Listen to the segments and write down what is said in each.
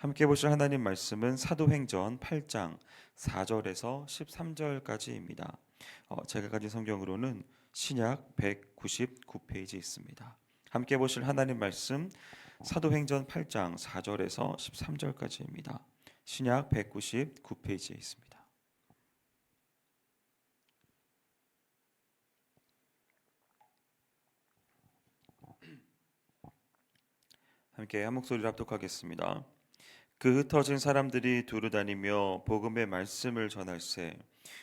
함께 보실 하나님 말씀은 사도행전 8장 4절에서 13절까지입니다. 제가 가진 성경으로는 신약 199페이지 있습니다. 함께 보실 하나님 말씀 사도행전 8장 4절에서 13절까지입니다. 신약 199페이지에 있습니다. 함께 한 목소리로 합독하겠습니다. 그 흩어진 사람들이 두루 다니며 복음의 말씀을 전할세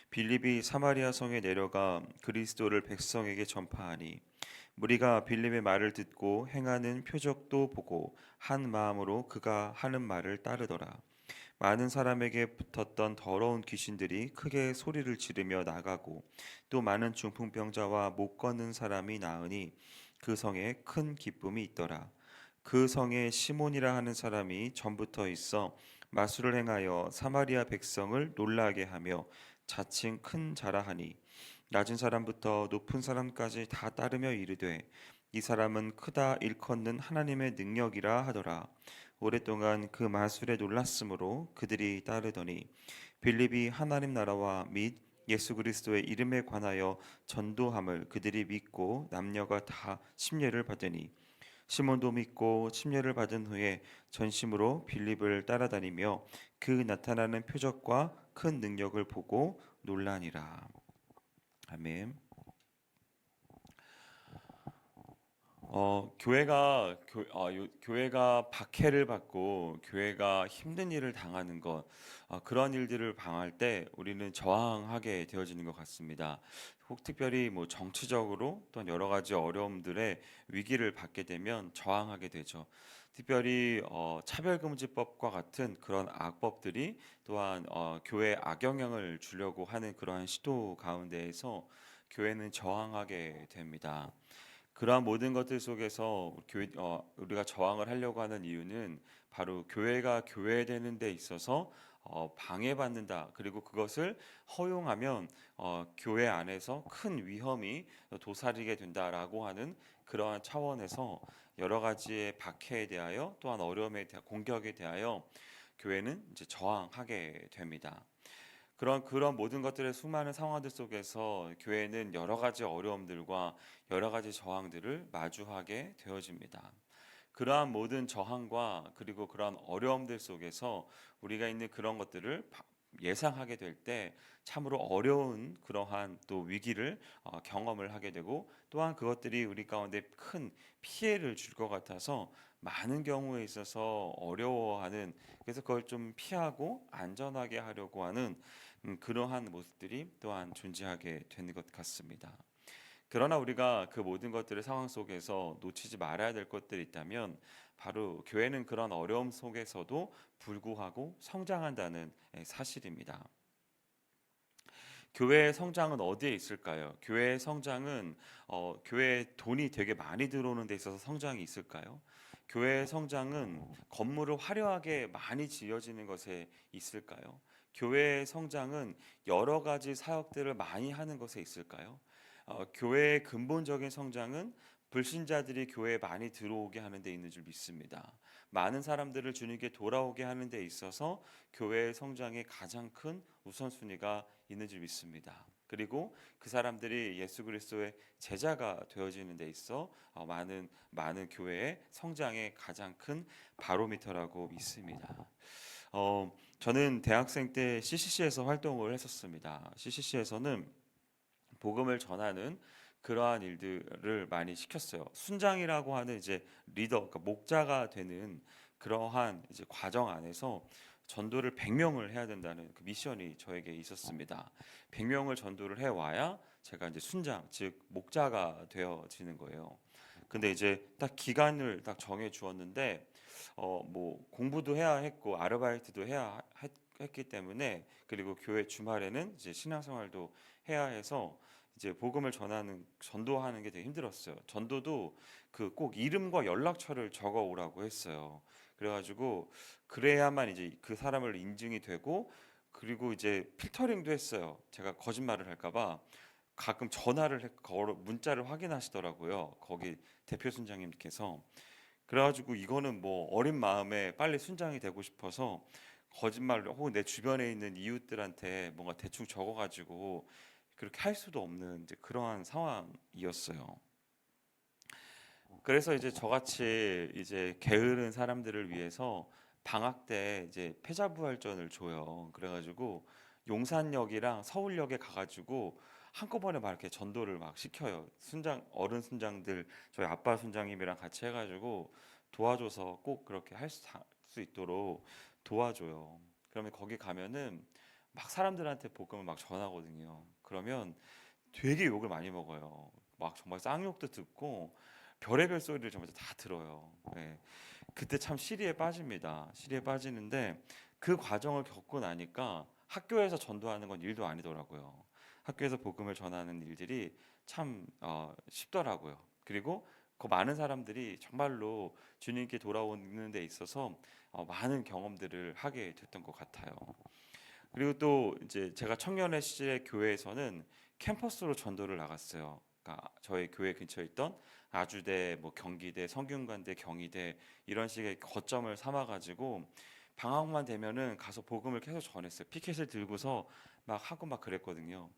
빌립이 사마리아 성에 내려가 그리스도를 백성에게 전파하니 무리가 빌립의 말을 듣고 행하는 표적도 보고 한 마음으로 그가 하는 말을 따르더라. 많은 사람에게 붙었던 더러운 귀신들이 크게 소리를 지르며 나가고 또 많은 중풍병자와 못 걷는 사람이 나으니 그 성에 큰 기쁨이 있더라. 그 성에 시몬이라 하는 사람이 전부터 있어 마술을 행하여 사마리아 백성을 놀라게 하며 자칭 큰 자라하니 낮은 사람부터 높은 사람까지 다 따르며 이르되 이 사람은 크다 일컫는 하나님의 능력이라 하더라. 오랫동안 그 마술에 놀랐으므로 그들이 따르더니 빌립이 하나님 나라와 및 예수 그리스도의 이름에 관하여 전도함을 그들이 믿고 남녀가 다 심례를 받으니 시몬도 믿고 침례를 받은 후에 전심으로 빌립을 따라다니며 그 나타나는 표적과 큰 능력을 보고 놀라니라. 아멘. 교회가 박해를 받고 교회가 힘든 일을 당하는 것, 그런 일들을 당할 때 우리는 저항하게 되어지는 것 같습니다. 혹 특별히 뭐 정치적으로 또는 여러 가지 어려움들의 위기를 받게 되면 저항하게 되죠. 특별히 차별금지법과 같은 그런 악법들이 또한 교회에 악영향을 주려고 하는 그러한 시도 가운데에서 교회는 저항하게 됩니다. 그러한 모든 것들 속에서 우리가 저항을 하려고 하는 이유는 바로 교회가 교회되는 데 있어서 방해받는다. 그리고 그것을 허용하면 교회 안에서 큰 위험이 도사리게 된다라고 하는 그러한 차원에서 여러 가지의 박해에 대하여 또한 공격에 대하여 교회는 이제 저항하게 됩니다. 그런 모든 것들의 수많은 상황들 속에서 교회는 여러 가지 어려움들과 여러 가지 저항들을 마주하게 되어집니다. 그러한 모든 저항과 그리고 그러한 어려움들 속에서 우리가 있는 그런 것들을 예상하게 될 때 참으로 어려운 그러한 또 위기를 경험을 하게 되고 또한 그것들이 우리 가운데 큰 피해를 줄 것 같아서 많은 경우에 있어서 어려워하는, 그래서 그걸 좀 피하고 안전하게 하려고 하는 그러한 모습들이 또한 존재하게 되는 것 같습니다. 그러나 우리가 그 모든 것들의 상황 속에서 놓치지 말아야 될 것들이 있다면 바로 교회는 그런 어려움 속에서도 불구하고 성장한다는 사실입니다. 교회의 성장은 어디에 있을까요? 교회의 성장은 교회에 돈이 되게 많이 들어오는 데 있어서 성장이 있을까요? 교회의 성장은 건물을 화려하게 많이 지어지는 것에 있을까요? 교회의 성장은 여러 가지 사역들을 많이 하는 것에 있을까요? 교회의 근본적인 성장은 불신자들이 교회에 많이 들어오게 하는 데 있는 줄 믿습니다. 많은 사람들을 주님께 돌아오게 하는 데 있어서 교회의 성장에 가장 큰 우선순위가 있는 줄 믿습니다. 그리고 그 사람들이 예수 그리스도의 제자가 되어지는 데 있어 많은 교회의 성장의 가장 큰 바로미터라고 믿습니다. 저는 대학생 때 CCC에서 활동을 했었습니다. CCC에서는 복음을 전하는 그러한 일들을 많이 시켰어요. 순장이라고 하는 이제 리더, 그러니까 목자가 되는 그러한 이제 과정 안에서 전도를 100명을 해야 된다는 그 미션이 저에게 있었습니다. 100명을 전도를 해 와야 제가 이제 순장, 즉 목자가 되어지는 거예요. 근데 이제 딱 기간을 딱 정해 주었는데 뭐 공부도 해야 했고 아르바이트도 했기 때문에, 그리고 교회 주말에는 이제 신앙생활도 해야 해서 이제 복음을 전도하는 게 되게 힘들었어요. 전도도 그 꼭 이름과 연락처를 적어 오라고 했어요. 그래가지고 그래야만 이제 그 사람을 인증이 되고, 그리고 이제 필터링도 했어요. 제가 거짓말을 할까봐 가끔 문자를 확인하시더라고요. 거기 대표 순장님께서. 그래가지고 이거는 뭐 어린 마음에 빨리 순장이 되고 싶어서 거짓말로 혹은 내 주변에 있는 이웃들한테 뭔가 대충 적어가지고 그렇게 할 수도 없는 이제 그러한 상황이었어요. 그래서 이제 저같이 이제 게으른 사람들을 위해서 방학 때 이제 패자부활전을 줘요. 그래가지고 용산역이랑 서울역에 가가지고 한꺼번에 막 이렇게 전도를 막 시켜요. 순장 어른 순장들 저희 아빠 순장님이랑 같이 해가지고 도와줘서 꼭 그렇게 할 수 있도록 도와줘요. 그러면 거기 가면은 막 사람들한테 복음을 막 전하거든요. 그러면 되게 욕을 많이 먹어요. 막 정말 쌍욕도 듣고 별의별 소리를 정말 다 들어요. 예. 그때 참 시리에 빠집니다. 시리에 빠지는데 그 과정을 겪고 나니까 학교에서 전도하는 건 일도 아니더라고요. 학교에서 복음을 전하는 일들이 참 쉽더라고요. 그리고 그 많은 사람들이 정말로 주님께 돌아오는 데 있어서 많은 경험들을 하게 됐던 것 같아요. 그리고 또 이제 제가 청년의 시절에 교회에서는 캠퍼스로 전도를 나갔어요. 그러니까 저희 교회 근처에 있던 아주대, 뭐 경기대, 성균관대, 경희대 이런 식의 거점을 삼아 가지고 방학만 되면은 가서 복음을 계속 전했어요. 피켓을 들고서 막 하고 막 그랬거든요.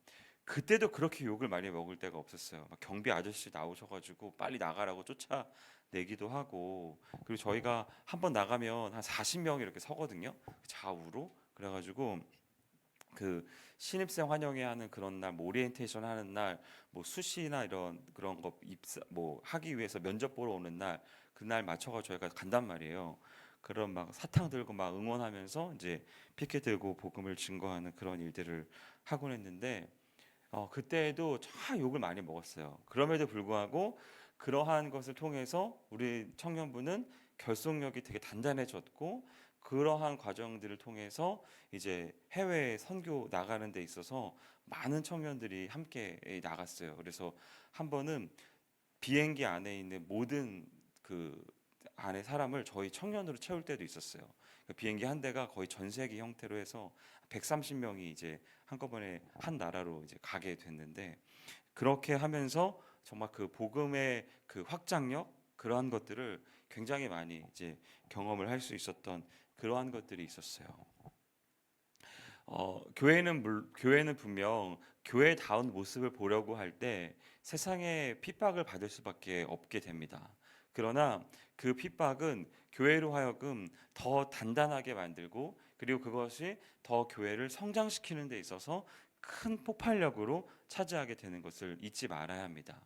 그때도 그렇게 욕을 많이 먹을 때가 없었어요. 막 경비 아저씨 나오셔가지고 빨리 나가라고 쫓아내기도 하고, 그리고 저희가 한번 나가면 한 40명 이렇게 서거든요. 좌우로. 그래가지고 그 신입생 환영회 하는 그런 날, 뭐 오리엔테이션 하는 날, 뭐 수시나 이런 그런 거 입사 뭐 하기 위해서 면접 보러 오는 날, 그날 맞춰가 저희가 간단 말이에요. 그런 막 사탕 들고 막 응원하면서 이제 피켓 들고 복음을 증거하는 그런 일들을 하곤 했는데 그때도 참 욕을 많이 먹었어요. 그럼에도 불구하고 그러한 것을 통해서 우리 청년부는 결속력이 되게 단단해졌고 그러한 과정들을 통해서 이제 해외 선교 나가는 데 있어서 많은 청년들이 함께 나갔어요. 그래서 한 번은 비행기 안에 있는 모든 그 안에 사람을 저희 청년으로 채울 때도 있었어요. 그 비행기 한 대가 거의 전세기 형태로 해서 130명이 이제 한꺼번에 한 나라로 이제 가게 됐는데 그렇게 하면서 정말 그 복음의 그 확장력 그러한 것들을 굉장히 많이 이제 경험을 할 수 있었던 그러한 것들이 있었어요. 교회는 분명 교회다운 모습을 보려고 할 때 세상의 핍박을 받을 수밖에 없게 됩니다. 그러나 그 핍박은 교회로 하여금 더 단단하게 만들고 그리고 그것이 더 교회를 성장시키는 데 있어서 큰 폭발력으로 차지하게 되는 것을 잊지 말아야 합니다.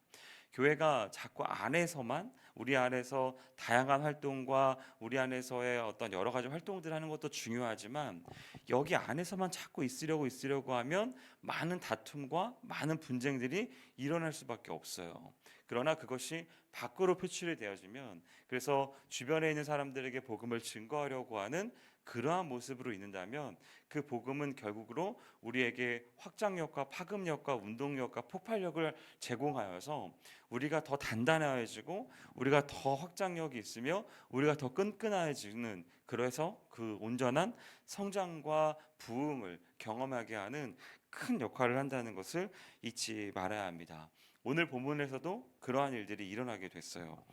교회가 자꾸 안에서만 우리 안에서 다양한 활동과 우리 안에서의 어떤 여러 가지 활동들 하는 것도 중요하지만 여기 안에서만 자꾸 있으려고 하면 많은 다툼과 많은 분쟁들이 일어날 수밖에 없어요. 그러나 그것이 밖으로 표출이 되어지면 그래서 주변에 있는 사람들에게 복음을 증거하려고 하는 그러한 모습으로 있는다면 그 복음은 결국으로 우리에게 확장력과 파급력과 운동력과 폭발력을 제공하여서 우리가 더 단단해지고 우리가 더 확장력이 있으며 우리가 더 끈끈해지는 그래서 그 온전한 성장과 부흥을 경험하게 하는 큰 역할을 한다는 것을 잊지 말아야 합니다. 오늘 본문에서도 그러한 일들이 일어나게 됐어요.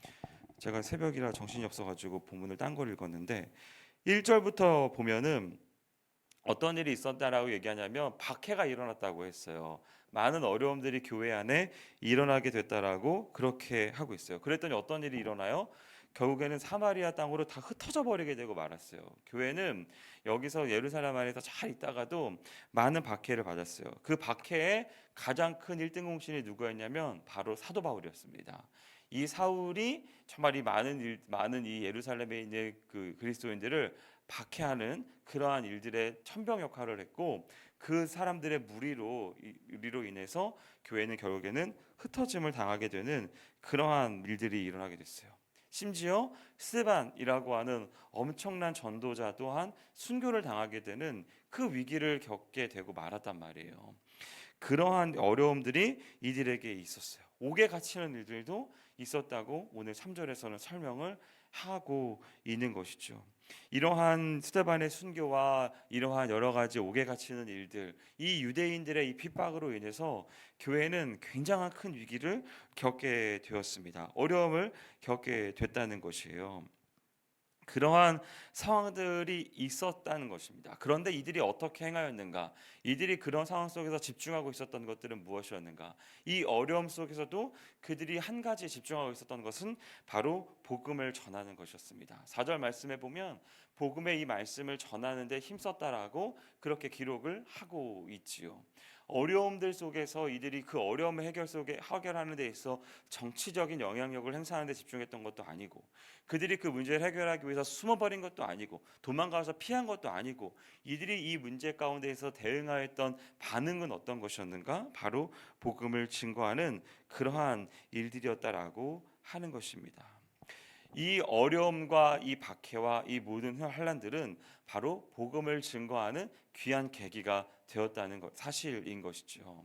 제가 새벽이라 정신이 없어가지고 본문을 딴 걸 읽었는데 1절부터 보면은 어떤 일이 있었다라고 얘기하냐면 박해가 일어났다고 했어요. 많은 어려움들이 교회 안에 일어나게 됐다라고 그렇게 하고 있어요. 그랬더니 어떤 일이 일어나요? 결국에는 사마리아 땅으로 다 흩어져 버리게 되고 말았어요. 교회는 여기서 예루살렘 안에서 잘 있다가도 많은 박해를 받았어요. 그 박해의 가장 큰 1등 공신이 누구였냐면 바로 사도 바울이었습니다. 이 사울이 정말 많은 이 예루살렘에 있는 그 그리스도인들을 박해하는 그러한 일들의 천병 역할을 했고 그 사람들의 무리로 인해서 교회는 결국에는 흩어짐을 당하게 되는 그러한 일들이 일어나게 됐어요. 심지어 스데반이라고 하는 엄청난 전도자 또한 순교를 당하게 되는 그 위기를 겪게 되고 말았단 말이에요. 그러한 어려움들이 이들에게 있었어요. 옥에 갇히는 일들도 있었다고 오늘 3절에서는 설명을 하고 있는 것이죠. 이러한 스데반의 순교와 이러한 여러 가지 옥에 갇히는 일들, 이 유대인들의 이 핍박으로 인해서 교회는 굉장한 큰 위기를 겪게 되었습니다. 어려움을 겪게 됐다는 것이에요. 그러한 상황들이 있었다는 것입니다. 그런데 이들이 어떻게 행하였는가? 이들이 그런 상황 속에서 집중하고 있었던 것들은 무엇이었는가? 이 어려움 속에서도 그들이 한 가지에 집중하고 있었던 것은 바로 복음을 전하는 것이었습니다. 4절 말씀에 보면 복음의 이 말씀을 전하는데 힘썼다라고 그렇게 기록을 하고 있지요. 어려움들 속에서 이들이 그 어려움을 해결하는 데 있어 정치적인 영향력을 행사하는 데 집중했던 것도 아니고, 그들이 그 문제를 해결하기 위해서 숨어버린 것도 아니고, 도망가서 피한 것도 아니고, 이들이 이 문제 가운데에서 대응하였던 반응은 어떤 것이었는가? 바로 복음을 증거하는 그러한 일들이었다라고 하는 것입니다. 이 어려움과 이 박해와 이 모든 환란들은 바로 복음을 증거하는 귀한 계기가 되었다는 것, 사실인 것이죠.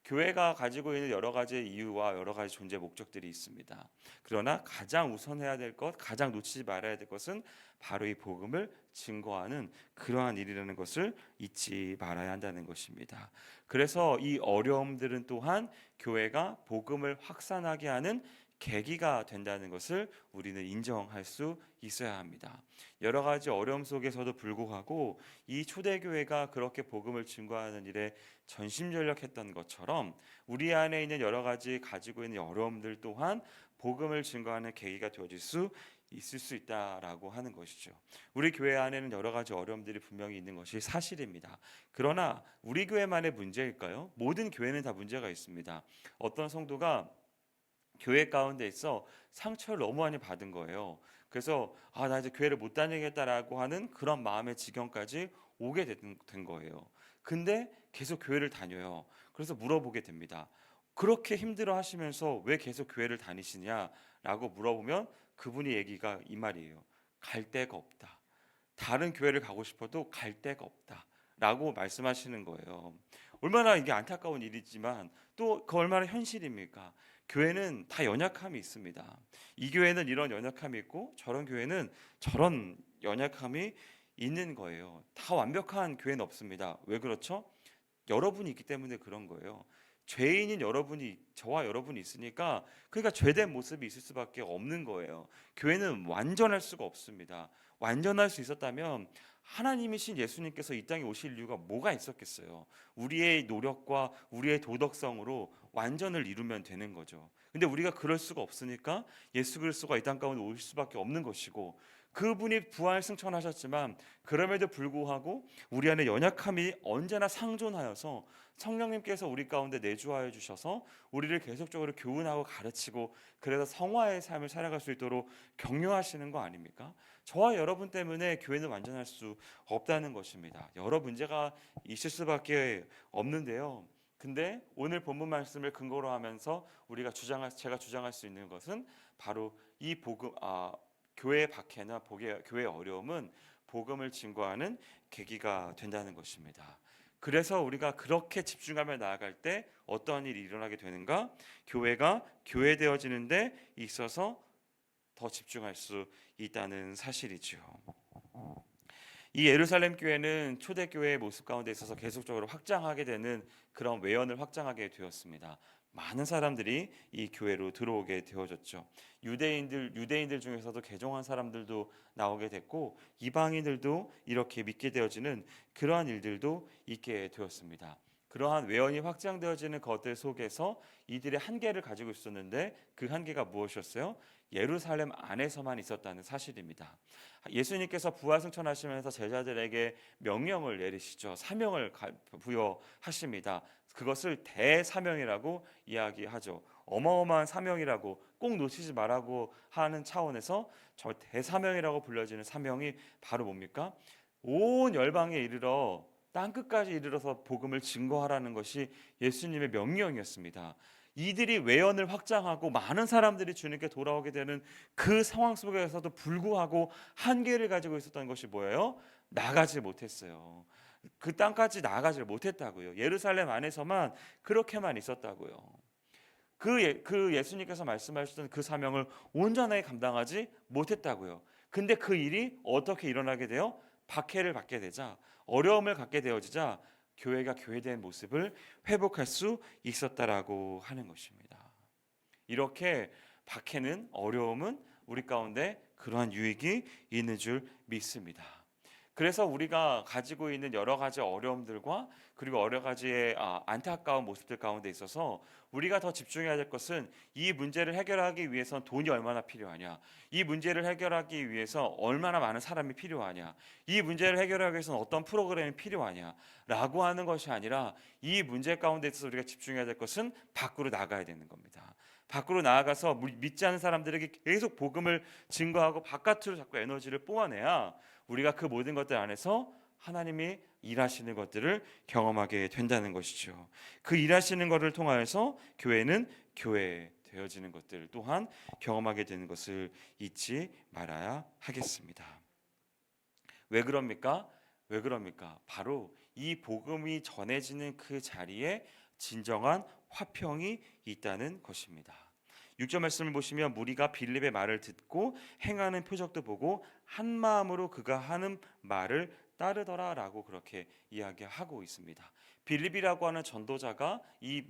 교회가 가지고 있는 여러 가지 이유와 여러 가지 존재 목적들이 있습니다. 그러나 가장 우선해야 될 것, 가장 놓치지 말아야 될 것은 바로 이 복음을 증거하는 그러한 일이라는 것을 잊지 말아야 한다는 것입니다. 그래서 이 어려움들은 또한 교회가 복음을 확산하게 하는 계기가 된다는 것을 우리는 인정할 수 있어야 합니다. 여러 가지 어려움 속에서도 불구하고 이 초대교회가 그렇게 복음을 증거하는 일에 전심전력했던 것처럼 우리 안에 있는 여러 가지 가지고 있는 어려움들 또한 복음을 증거하는 계기가 되어질 수 있을 수 있다라고 하는 것이죠. 우리 교회 안에는 여러 가지 어려움들이 분명히 있는 것이 사실입니다. 그러나 우리 교회만의 문제일까요? 모든 교회는 다 문제가 있습니다. 어떤 성도가 교회 가운데 있어 상처를 너무 많이 받은 거예요. 그래서 나 이제 교회를 못 다니겠다라고 하는 그런 마음의 지경까지 오게 된 거예요. 근데 계속 교회를 다녀요. 그래서 물어보게 됩니다. 그렇게 힘들어 하시면서 왜 계속 교회를 다니시냐라고 물어보면 그분이 얘기가 이 말이에요. 갈 데가 없다. 다른 교회를 가고 싶어도 갈 데가 없다라고 말씀하시는 거예요. 얼마나 이게 안타까운 일이지만 또 그 얼마나 현실입니까? 교회는 다 연약함이 있습니다. 이 교회는 이런 연약함이 있고 저런 교회는 저런 연약함이 있는 거예요. 다 완벽한 교회는 없습니다. 왜 그렇죠? 여러분이 있기 때문에 그런 거예요. 죄인인 여러분이, 저와 여러분이 있으니까, 그러니까 죄된 모습이 있을 수밖에 없는 거예요. 교회는 완전할 수가 없습니다. 완전할 수 있었다면 하나님이신 예수님께서 이 땅에 오실 이유가 뭐가 있었겠어요? 우리의 노력과 우리의 도덕성으로 완전을 이루면 되는 거죠. 근데 우리가 그럴 수가 없으니까 예수 그리스도가 이 땅 가운데 오실 수밖에 없는 것이고, 그분이 부활 승천하셨지만 그럼에도 불구하고 우리 안에 연약함이 언제나 상존하여서 성령님께서 우리 가운데 내주하여 주셔서 우리를 계속적으로 교훈하고 가르치고, 그래서 성화의 삶을 살아갈 수 있도록 격려하시는 거 아닙니까? 저와 여러분 때문에 교회는 완전할 수 없다는 것입니다. 여러 문제가 있을 수밖에 없는데요. 근데 오늘 본문 말씀을 근거로 하면서 제가 주장할 수 있는 것은 바로 이 교회의 박해나 교회의 어려움은 복음을 증거하는 계기가 된다는 것입니다. 그래서 우리가 그렇게 집중하며 나아갈 때 어떠한 일이 일어나게 되는가? 교회가 교회되어지는 데 있어서 더 집중할 수 있다는 사실이죠. 이 예루살렘 교회는 초대교회의 모습 가운데 있어서 계속적으로 확장하게 되는 그런 외연을 확장하게 되었습니다. 많은 사람들이 이 교회로 들어오게 되어졌죠. 유대인들 중에서도 개종한 사람들도 나오게 됐고, 이방인들도 이렇게 믿게 되어지는 그러한 일들도 있게 되었습니다. 그러한 외연이 확장되어지는 것들 속에서 이들의 한계를 가지고 있었는데, 그 한계가 무엇이었어요? 예루살렘 안에서만 있었다는 사실입니다. 예수님께서 부활승천하시면서 제자들에게 명령을 내리시죠. 사명을 부여하십니다. 그것을 대사명이라고 이야기하죠. 어마어마한 사명이라고 꼭 놓치지 말라고 하는 차원에서 저 대사명이라고 불려지는 사명이 바로 뭡니까? 온 열방에 이르러 땅 끝까지 이르러서 복음을 증거하라는 것이 예수님의 명령이었습니다. 이들이 외연을 확장하고 많은 사람들이 주님께 돌아오게 되는 그 상황 속에서도 불구하고 한계를 가지고 있었던 것이 뭐예요? 나가지 못했어요. 그 땅까지 나가지 못했다고요. 예루살렘 안에서만 그렇게만 있었다고요. 그 예수님께서 말씀하셨던 그 사명을 온전하게 감당하지 못했다고요. 근데 그 일이 어떻게 일어나게 돼요? 박해를 받게 되자, 어려움을 갖게 되어지자 교회가 교회된 모습을 회복할 수 있었다라고 하는 것입니다. 이렇게 박해는, 어려움은 우리 가운데 그러한 유익이 있는 줄 믿습니다. 그래서 우리가 가지고 있는 여러 가지 어려움들과 그리고 여러 가지의 안타까운 모습들 가운데 있어서 우리가 더 집중해야 될 것은 이 문제를 해결하기 위해선 돈이 얼마나 필요하냐, 이 문제를 해결하기 위해서 얼마나 많은 사람이 필요하냐, 이 문제를 해결하기 위해서는 어떤 프로그램이 필요하냐라고 하는 것이 아니라 이 문제 가운데 있어서 우리가 집중해야 될 것은 밖으로 나가야 되는 겁니다. 밖으로 나아가서 믿지 않는 사람들에게 계속 복음을 증거하고 바깥으로 자꾸 에너지를 뽑아내야 우리가 그 모든 것들 안에서 하나님이 일하시는 것들을 경험하게 된다는 것이죠. 그 일하시는 것을 통하여서 교회는 교회 되어지는 것들 또한 경험하게 되는 것을 잊지 말아야 하겠습니다. 왜 그럽니까? 왜 그럽니까? 바로 이 복음이 전해지는 그 자리에 진정한 화평이 있다는 것입니다. 6절 말씀을 보시면 무리가 빌립의 말을 듣고 행하는 표적도 보고 한 마음으로 그가 하는 말을 따르더라라고 그렇게 이야기하고 있습니다. 빌립이라고 하는 전도자가 이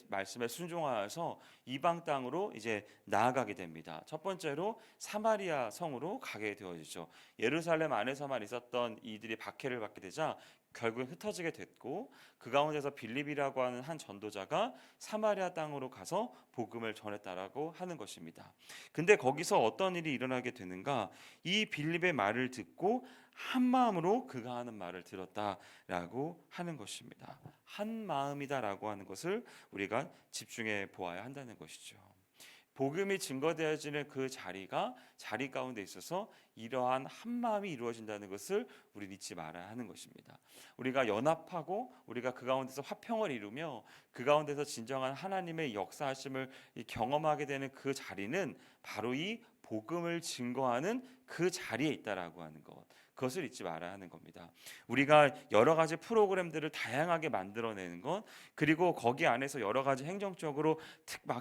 말씀에 순종하여서 이방 땅으로 이제 나아가게 됩니다. 첫 번째로 사마리아 성으로 가게 되어지죠. 예루살렘 안에서만 있었던 이들이 박해를 받게 되자 결국은 흩어지게 됐고, 그 가운데서 빌립이라고 하는 한 전도자가 사마리아 땅으로 가서 복음을 전했다라고 하는 것입니다. 근데 거기서 어떤 일이 일어나게 되는가? 이 빌립의 말을 듣고 한 마음으로 그가 하는 말을 들었다라고 하는 것입니다. 한 마음이다라고 하는 것을 우리가 집중해 보아야 한다는 것이죠. 복음이 증거되어지는 그 자리 가운데 있어서 이러한 한 마음이 이루어진다는 것을 우리 잊지 말아야 하는 것입니다. 우리가 연합하고 우리가 그 가운데서 화평을 이루며 그 가운데서 진정한 하나님의 역사하심을 경험하게 되는 그 자리는 바로 이 복음을 증거하는 그 자리에 있다라고 하는 것. 그것을 잊지 말아야 하는 겁니다. 우리가 여러 가지 프로그램들을 다양하게 만들어내는 것, 그리고 거기 안에서 여러 가지 행정적으로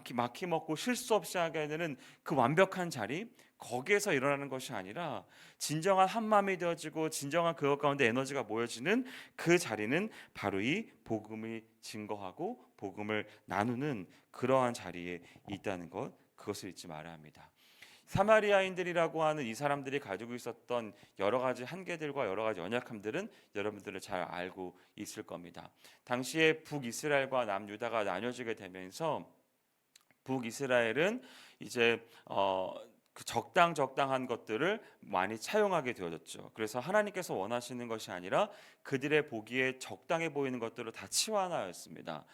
막히먹고 실수 없이 하게 되는 그 완벽한 자리, 거기에서 일어나는 것이 아니라 진정한 한 마음이 되어지고 진정한 그것 가운데 에너지가 모여지는 그 자리는 바로 이 복음이 증거하고 복음을 나누는 그러한 자리에 있다는 것, 그것을 잊지 말아야 합니다. 사마리아인들이라고 하는 이 사람들이 가지고 있었던 여러 가지 한계들과 여러 가지 연약함들은 여러분들은 잘 알고 있을 겁니다. 당시에 북이스라엘과 남유다가 나뉘어지게 되면서 북이스라엘은 이제 그 적당한 것들을 많이 차용하게 되어졌죠. 그래서 하나님께서 원하시는 것이 아니라 그들의 보기에 적당해 보이는 것들을 다 치환하였습니다.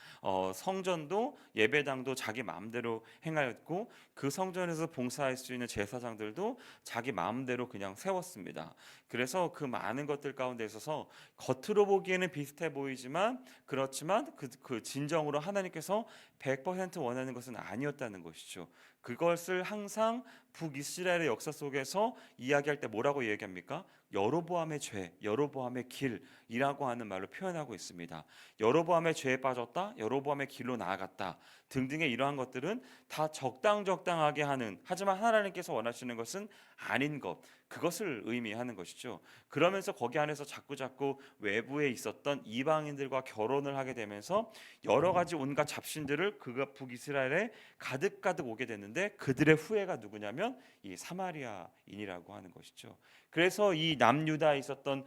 성전도 예배당도 자기 마음대로 행하였고, 그 성전에서 봉사할 수 있는 제사장들도 자기 마음대로 그냥 세웠습니다. 그래서 그 많은 것들 가운데 있어서 겉으로 보기에는 비슷해 보이지만, 그렇지만 그 진정으로 하나님께서 100% 원하는 것은 아니었다는 것이죠. 그것을 항상 북이스라엘의 역사 속에서 이야기할 때 뭐라고 얘기합니까? 여로보암의 죄, 여로보암의 길이라고 하는 말로 표현하고 있습니다. 여로보암의 죄에 빠졌다, 여로보암의 길로 나아갔다 등등의 이러한 것들은 다 적당하게 하는, 하지만 하나님께서 원하시는 것은 아닌 것, 그것을 의미하는 것이죠. 그러면서 거기 안에서 자꾸 외부에 있었던 이방인들과 결혼을 하게 되면서 여러 가지 온갖 잡신들을 그가 북이스라엘에 가득 오게 됐는데, 그들의 후예가 누구냐면 이 사마리아인이라고 하는 것이죠. 그래서 이 남유다에 있었던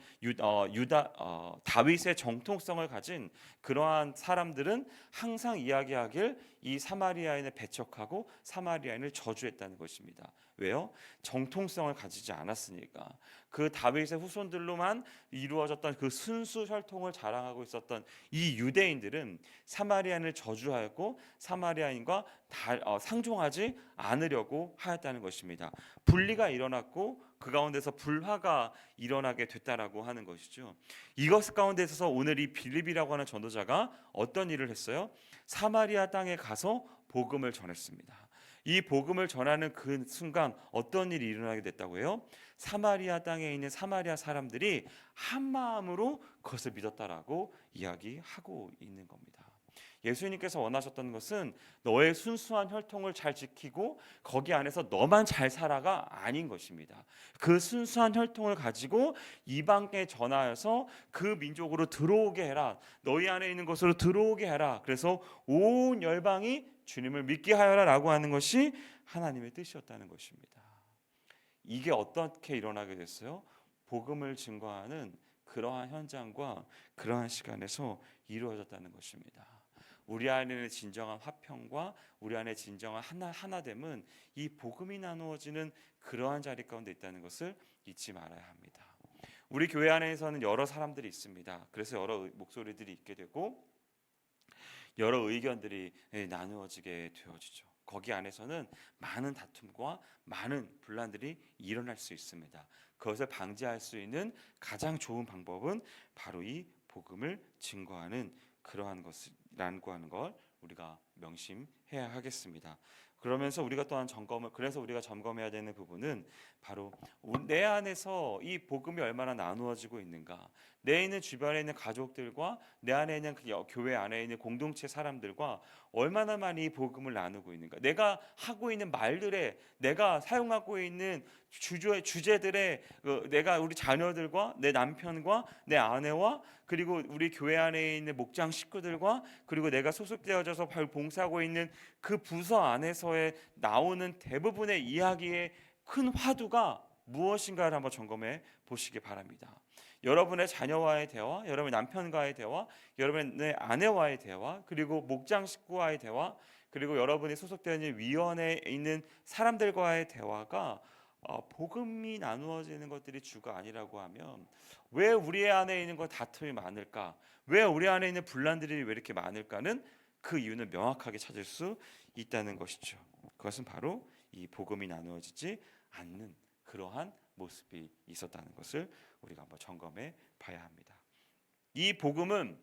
다윗의 정통성을 가진 그러한 사람들은 항상 이야기하길 이 사마리아인을 배척하고 사마리아인을 저주했다는 것입니다. 왜요? 정통성을 가지지 않았으니까. 그 다윗의 후손들로만 이루어졌던 그 순수 혈통을 자랑하고 있었던 이 유대인들은 사마리아인을 저주하였고 사마리아인과 상종하지 않으려고 하였다는 것입니다. 분리가 일어났고 그 가운데서 불화가 일어나게 됐다라고 하는 것이죠. 이것 가운데 있어서 오늘 이 빌립이라고 하는 전도자가 어떤 일을 했어요? 사마리아 땅에 가서 복음을 전했습니다. 이 복음을 전하는 그 순간 어떤 일이 일어나게 됐다고 해요? 사마리아 땅에 있는 사마리아 사람들이 한 마음으로 그것을 믿었다라고 이야기하고 있는 겁니다. 예수님께서 원하셨던 것은 너의 순수한 혈통을 잘 지키고 거기 안에서 너만 잘 살아가 아닌 것입니다. 그 순수한 혈통을 가지고 이방에 전하여서 그 민족으로 들어오게 해라. 너희 안에 있는 것으로 들어오게 해라. 그래서 온 열방이 주님을 믿게 하여라라고 하는 것이 하나님의 뜻이었다는 것입니다. 이게 어떻게 일어나게 됐어요? 복음을 증거하는 그러한 현장과 그러한 시간에서 이루어졌다는 것입니다. 우리 안에는 진정한 화평과 우리 안에 진정한 하나됨은 이 복음이 나누어지는 그러한 자리 가운데 있다는 것을 잊지 말아야 합니다. 우리 교회 안에서는 여러 사람들이 있습니다. 그래서 여러 목소리들이 있게 되고 여러 의견들이 나누어지게 되어지죠. 거기 안에서는 많은 다툼과 많은 분란들이 일어날 수 있습니다. 그것을 방지할 수 있는 가장 좋은 방법은 바로 이 복음을 증거하는 그러한 것이라고 하는 걸 우리가 명심해야 하겠습니다. 그러면서 우리가 또한 그래서 우리가 점검해야 되는 부분은 바로 내 안에서 이 복음이 얼마나 나누어지고 있는가, 내 있는 주변에 있는 가족들과 내 안에 있는 교회 안에 있는 공동체 사람들과 얼마나 많이 이 복음을 나누고 있는가, 내가 하고 있는 말들에, 내가 사용하고 있는 주제들에 내가 우리 자녀들과 내 남편과 내 아내와 그리고 우리 교회 안에 있는 목장 식구들과 그리고 내가 소속되어져서 봉사하고 있는 그 부서 안에서의 나오는 대부분의 이야기의 큰 화두가 무엇인가를 한번 점검해 보시기 바랍니다. 여러분의 자녀와의 대화, 여러분의 남편과의 대화, 여러분의 아내와의 대화, 그리고 목장 식구와의 대화, 그리고 여러분이 소속되어 있는 위원회에 있는 사람들과의 대화가 복음이 나누어지는 것들이 주가 아니라고 하면 왜 우리 안에 있는 것 다툼이 많을까? 왜 우리 안에 있는 분란들이 왜 이렇게 많을까는 그 이유는 명확하게 찾을 수 있다는 것이죠. 그것은 바로 이 복음이 나누어지지 않는 그러한 모습이 있었다는 것을 우리가 한번 점검해 봐야 합니다. 이 복음은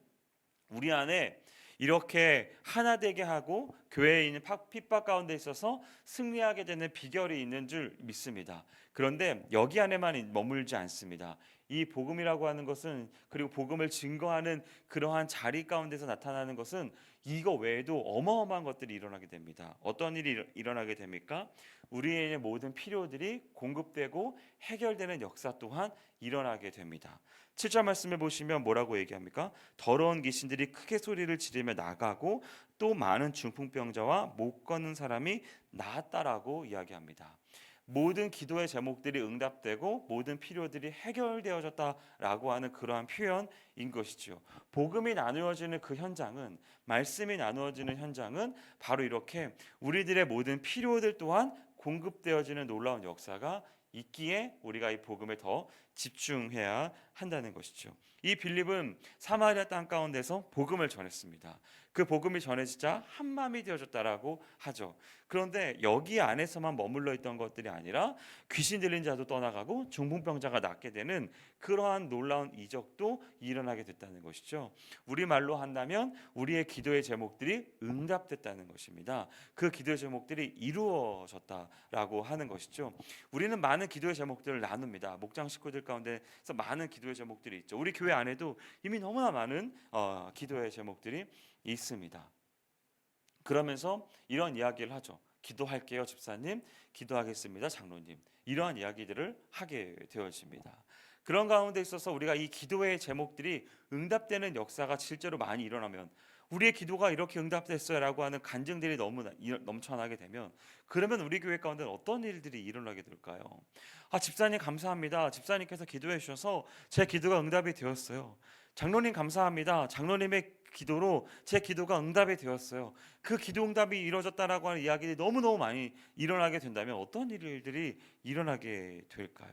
우리 안에 이렇게 하나 되게 하고 교회에 있는 핍박 가운데 있어서 승리하게 되는 비결이 있는 줄 믿습니다. 그런데 여기 안에만 머물지 않습니다. 이 복음이라고 하는 것은, 그리고 복음을 증거하는 그러한 자리 가운데서 나타나는 것은 이거 외에도 어마어마한 것들이 일어나게 됩니다. 어떤 일이 일어나게 됩니까? 우리의 모든 필요들이 공급되고 해결되는 역사 또한 일어나게 됩니다. 7절 말씀에 보시면 뭐라고 얘기합니까? 더러운 귀신들이 크게 소리를 지르며 나가고 또 많은 중풍병자와 못 걷는 사람이 나았다라고 이야기합니다. 모든 기도의 제목들이 응답되고 모든 필요들이 해결되어졌다라고 하는 그러한 표현인 것이죠. 복음이 나누어지는 그 현장은, 말씀이 나누어지는 현장은 바로 이렇게 우리들의 모든 필요들 또한 공급되어지는 놀라운 역사가 있기에 우리가 이 복음에 더 집중해야 한다는 것이죠. 이 빌립은 사마리아 땅 가운데서 복음을 전했습니다. 그 복음이 전해지자 한 마음이 되어졌다라고 하죠. 그런데 여기 안에서만 머물러 있던 것들이 아니라 귀신 들린 자도 떠나가고 중풍병자가 낫게 되는 그러한 놀라운 이적도 일어나게 됐다는 것이죠. 우리말로 한다면 우리의 기도의 제목들이 응답됐다는 것입니다. 그 기도의 제목들이 이루어졌다라고 하는 것이죠. 우리는 많은 기도의 제목들을 나눕니다. 목장 식구들 가운데서 많은 기도의 제목들이 있죠. 우리 교회 안에도 이미 너무나 많은 기도의 제목들이 있습니다. 그러면서 이런 이야기를 하죠. 기도할게요 집사님, 기도하겠습니다 장로님, 이러한 이야기들을 하게 되어집니다. 그런 가운데 있어서 우리가 이 기도의 제목들이 응답되는 역사가 실제로 많이 일어나면, 우리의 기도가 이렇게 응답됐어요 라고 하는 간증들이 너무 넘쳐나게 되면, 그러면 우리 교회 가운데 어떤 일들이 일어나게 될까요? 집사님 감사합니다, 집사님께서 기도해 주셔서 제 기도가 응답이 되었어요. 장로님 감사합니다, 장로님의 기도로 제 기도가 응답이 되었어요. 그 기도 응답이 이루어졌다라고 하는 이야기들이 너무너무 많이 일어나게 된다면 어떤 일들이 일어나게 될까요?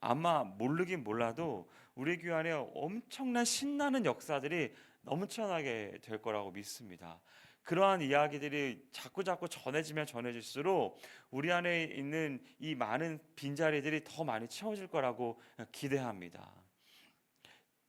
아마 모르긴 몰라도 우리 교회 안에 엄청난 신나는 역사들이 넘쳐나게 될 거라고 믿습니다. 그러한 이야기들이 자꾸자꾸 전해지면 전해질수록 우리 안에 있는 이 많은 빈자리들이 더 많이 채워질 거라고 기대합니다.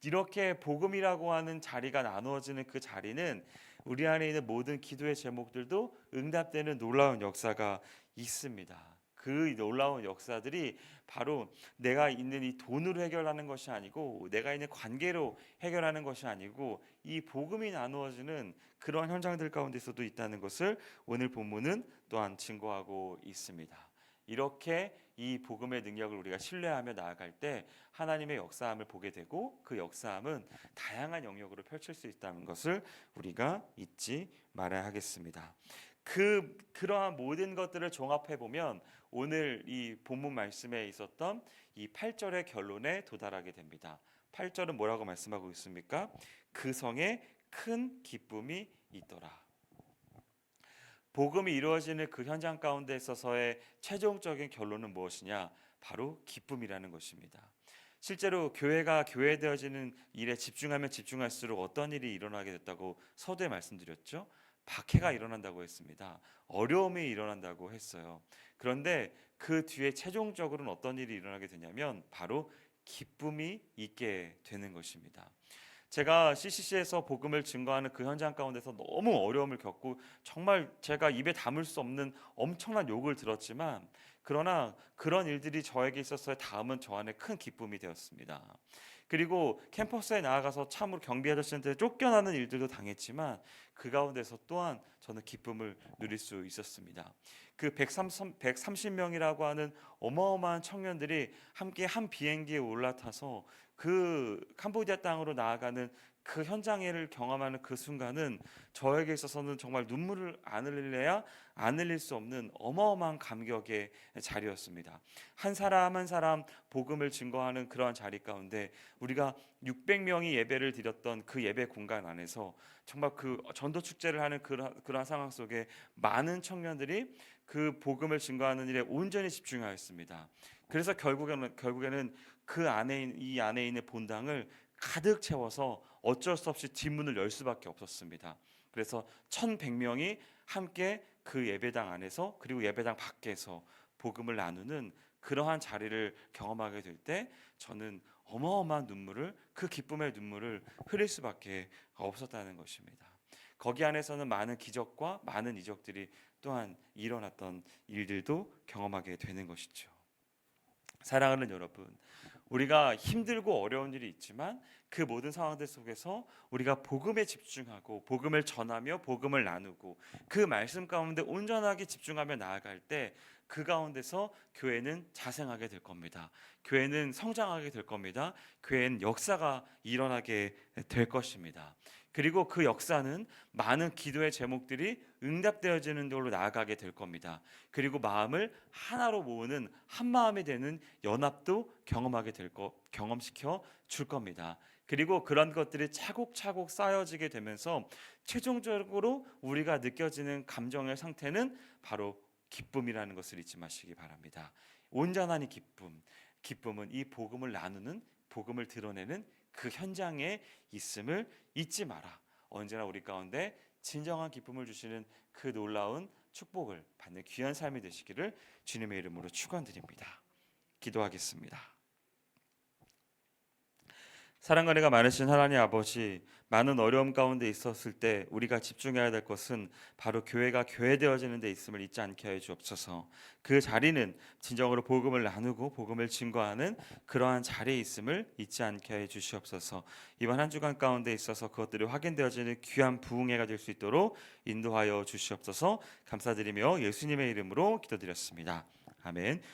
이렇게 복음이라고 하는 자리가 나누어지는 그 자리는 우리 안에 있는 모든 기도의 제목들도 응답되는 놀라운 역사가 있습니다. 그 놀라운 역사들이 바로 내가 있는 이 돈으로 해결하는 것이 아니고 내가 있는 관계로 해결하는 것이 아니고 이 복음이 나누어지는 그런 현장들 가운데서도 있다는 것을 오늘 본문은 또한 증거하고 있습니다. 이렇게 이 복음의 능력을 우리가 신뢰하며 나아갈 때 하나님의 역사함을 보게 되고 그 역사함은 다양한 영역으로 펼칠 수 있다는 것을 우리가 잊지 말아야 하겠습니다. 그러한 모든 것들을 종합해 보면 오늘 이 본문 말씀에 있었던 이 8절의 결론에 도달하게 됩니다. 8절은 뭐라고 말씀하고 있습니까? 그 성에 큰 기쁨이 있더라. 복음이 이루어지는 그 현장 가운데 있어서의 최종적인 결론은 무엇이냐? 바로 기쁨이라는 것입니다. 실제로 교회가 교회되어지는 일에 집중하면 집중할수록 어떤 일이 일어나게 됐다고 서두에 말씀드렸죠. 박해가 일어난다고 했습니다. 어려움이 일어난다고 했어요. 그런데 그 뒤에 최종적으로는 어떤 일이 일어나게 되냐면 바로 기쁨이 있게 되는 것입니다. 제가 CCC에서 복음을 증거하는 그 현장 가운데서 너무 어려움을 겪고 정말 제가 입에 담을 수 없는 엄청난 욕을 들었지만 그러나 그런 일들이 저에게 있었어야 다음은 저 안에 큰 기쁨이 되었습니다. 그리고 캠퍼스에 나아가서 참으로 경비 아저씨한테 쫓겨나는 일들도 당했지만 그 가운데서 또한 저는 기쁨을 누릴 수 있었습니다. 그 130명이라고 하는 어마어마한 청년들이 함께 한 비행기에 올라타서 그 캄보디아 땅으로 나아가는 그 현장을 경험하는 그 순간은 저에게 있어서는 정말 눈물을 안 흘려야 안 흘릴 수 없는 어마어마한 감격의 자리였습니다. 한 사람 한 사람 복음을 증거하는 그러한 자리 가운데 우리가 600명이 예배를 드렸던 그 예배 공간 안에서 정말 그 전도 축제를 하는 그러한 상황 속에 많은 청년들이 그 복음을 증거하는 일에 온전히 집중하였습니다. 그래서 결국에는 그 안에 이 안에 있는 본당을 가득 채워서 어쩔 수 없이 뒷문을 열 수밖에 없었습니다. 그래서 1,100명이 함께 그 예배당 안에서 그리고 예배당 밖에서 복음을 나누는 그러한 자리를 경험하게 될 때 저는 어마어마한 눈물을 그 기쁨의 눈물을 흘릴 수밖에 없었다는 것입니다. 거기 안에서는 많은 기적과 많은 이적들이 또한 일어났던 일들도 경험하게 되는 것이죠. 사랑하는 여러분, 우리가 힘들고 어려운 일이 있지만 그 모든 상황들 속에서 우리가 복음에 집중하고 복음을 전하며 복음을 나누고 그 말씀 가운데 온전하게 집중하며 나아갈 때 그 가운데서 교회는 자생하게 될 겁니다. 교회는 성장하게 될 겁니다. 교회는 역사가 일어나게 될 것입니다. 그리고 그 역사는 많은 기도의 제목들이 응답되어지는 걸로 나아가게 될 겁니다. 그리고 마음을 하나로 모으는 한 마음이 되는 연합도 경험시켜 줄 겁니다. 그리고 그런 것들이 차곡차곡 쌓여지게 되면서 최종적으로 우리가 느껴지는 감정의 상태는 바로 기쁨이라는 것을 잊지 마시기 바랍니다. 온전한 이 기쁨은 이 복음을 나누는 복음을 드러내는 그 현장에 있음을 잊지 마라. 언제나 우리 가운데 진정한 기쁨을 주시는 그 놀라운 축복을 받는 귀한 삶이 되시기를 주님의 이름으로 축원드립니다. 기도하겠습니다. 사랑과 은혜가 많으신 하나님 아버지, 많은 어려움 가운데 있었을 때 우리가 집중해야 될 것은 바로 교회가 교회되어지는 데 있음을 잊지 않게 해 주옵소서. 그 자리는 진정으로 복음을 나누고 복음을 증거하는 그러한 자리에 있음을 잊지 않게 해 주시옵소서. 이번 한 주간 가운데 있어서 그것들이 확인되어지는 귀한 부흥회가 될 수 있도록 인도하여 주시옵소서. 감사드리며 예수님의 이름으로 기도드렸습니다. 아멘.